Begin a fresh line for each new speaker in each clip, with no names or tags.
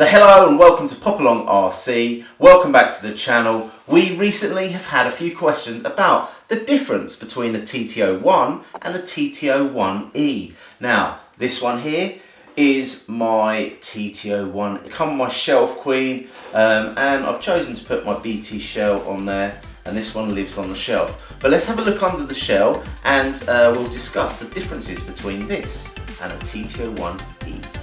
So hello and welcome to Pop Along RC. Welcome back to the channel. We recently have had a few questions about the difference between the TT01 and the TT01E. Now, this one here is my TT01. It comes on my shelf queen, and I've chosen to put my BT shell on there, and this one lives on the shelf. But let's have a look under the shell and we'll discuss the differences between this and a TT01E.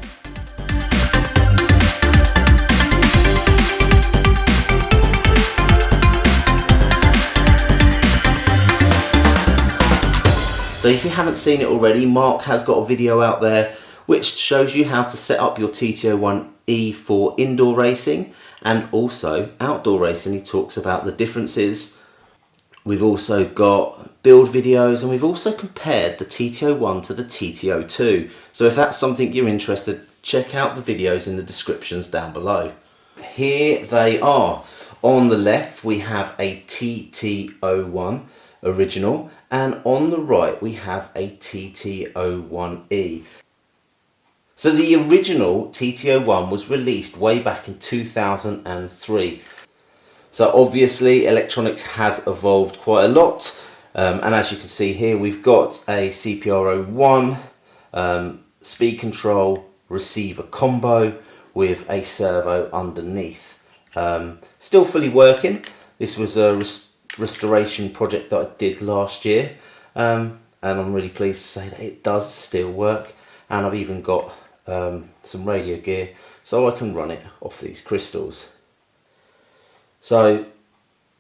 So if you haven't seen it already, Mark has got a video out there which shows you how to set up your TT01E for indoor racing and also outdoor racing. He talks about the differences. We've also got build videos and we've also compared the TT01 to the TT02. So if that's something you're interested, check out the videos in the descriptions down below. Here they are. On the left we have a TT01 original, and on the right we have a TT01E. So the original TT01 was released way back in 2003. So obviously electronics has evolved quite a lot, and as you can see here we've got a CPR01 speed control receiver combo with a servo underneath. Still fully working. This was a restoration project that I did last year, and I'm really pleased to say that it does still work, and I've even got some radio gear so I can run it off these crystals. So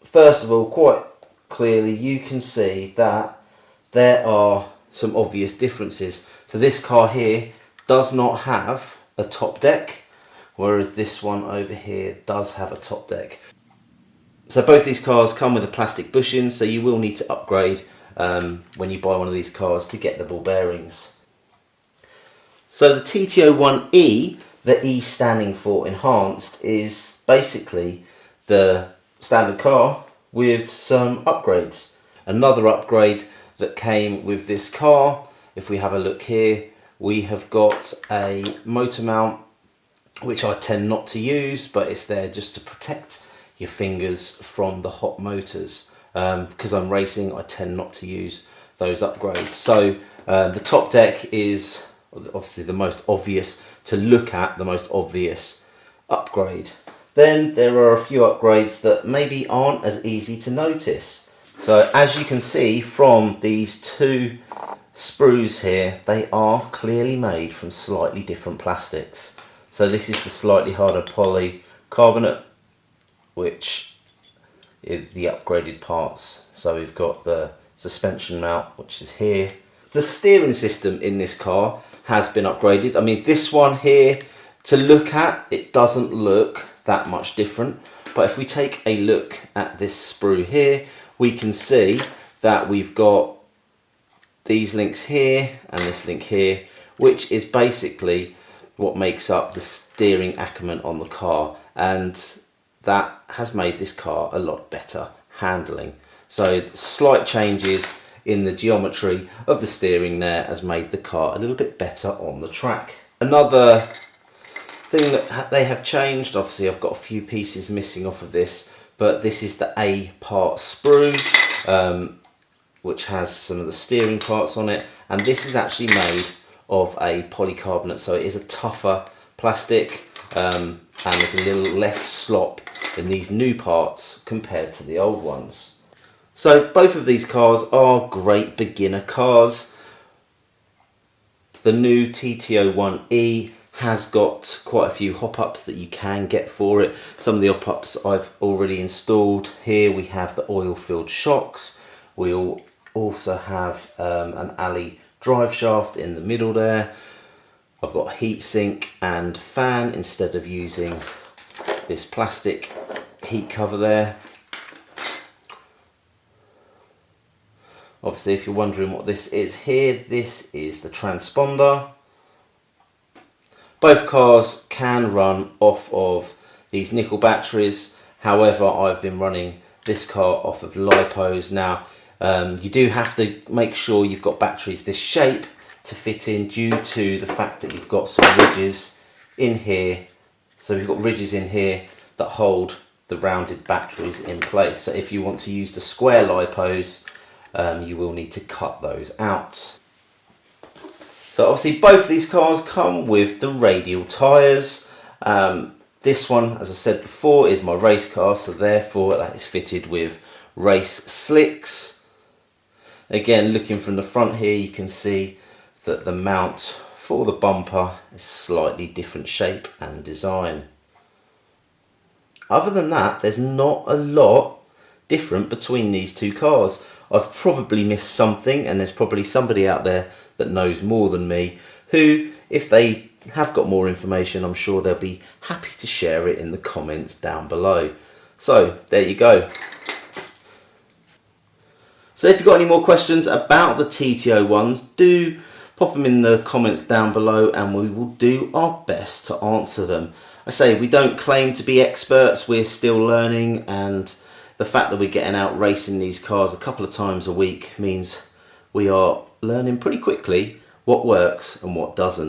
first of all, quite clearly you can see that there are some obvious differences. So this car here does not have a top deck, whereas this one over here does have a top deck. So both these cars come with a plastic bushing, so you will need to upgrade when you buy one of these cars to get the ball bearings. So the TT01E, the E standing for enhanced, is basically the standard car with some upgrades. Another upgrade that came with this car, if we have a look here, we have got a motor mount, which I tend not to use, but it's there just to protect your fingers from the hot motors. Because I'm racing, I tend not to use those upgrades. So the top deck is obviously the most obvious to look at, the most obvious upgrade. Then there are a few upgrades that maybe aren't as easy to notice. So as you can see from these two sprues here, they are clearly made from slightly different plastics. So this is the slightly harder polycarbonate, which is the upgraded parts. So we've got the suspension mount, which is here. The steering system in this car has been upgraded. I mean, this one here, to look at, it doesn't look that much different. But if we take a look at this sprue here, we can see that we've got these links here and this link here, which is basically what makes up the steering acumen on the car, and that has made this car a lot better handling. So slight changes in the geometry of the steering there has made the car a little bit better on the track. Another thing that they have changed, obviously I've got a few pieces missing off of this, but this is the A part sprue, which has some of the steering parts on it, and this is actually made of a polycarbonate, so it is a tougher plastic, and there's a little less slop in these new parts compared to the old ones. So both of these cars are great beginner cars. The new TT01E has got quite a few hop-ups that you can get for it. Some of the hop-ups I've already installed. Here we have the oil-filled shocks. We'll also have an alley drive shaft in the middle there. I've got a heat sink and fan instead of using this plastic heat cover there. Obviously, if you're wondering what this is here, this is the transponder. Both cars can run off of these nickel batteries. However, I've been running this car off of lipos. Now, you do have to make sure you've got batteries this shape to fit in, due to the fact that you've got some ridges in here So we've got ridges in here that hold the rounded batteries in place. So if you want to use the square lipos, you will need to cut those out. So obviously both of these cars come with the radial tyres. This one, as I said before, is my race car, so therefore that is fitted with race slicks. Again, looking from the front here, you can see that the mount for the bumper is slightly different shape and design. Other than that, there's not a lot different between these two cars. I've probably missed something, and there's probably somebody out there that knows more than me who, if they have got more information, I'm sure they'll be happy to share it in the comments down below. So there you go. So if you've got any more questions about the TT01s, do pop them in the comments down below and we will do our best to answer them. I say we don't claim to be experts, we're still learning, and the fact that we're getting out racing these cars a couple of times a week means we are learning pretty quickly what works and what doesn't.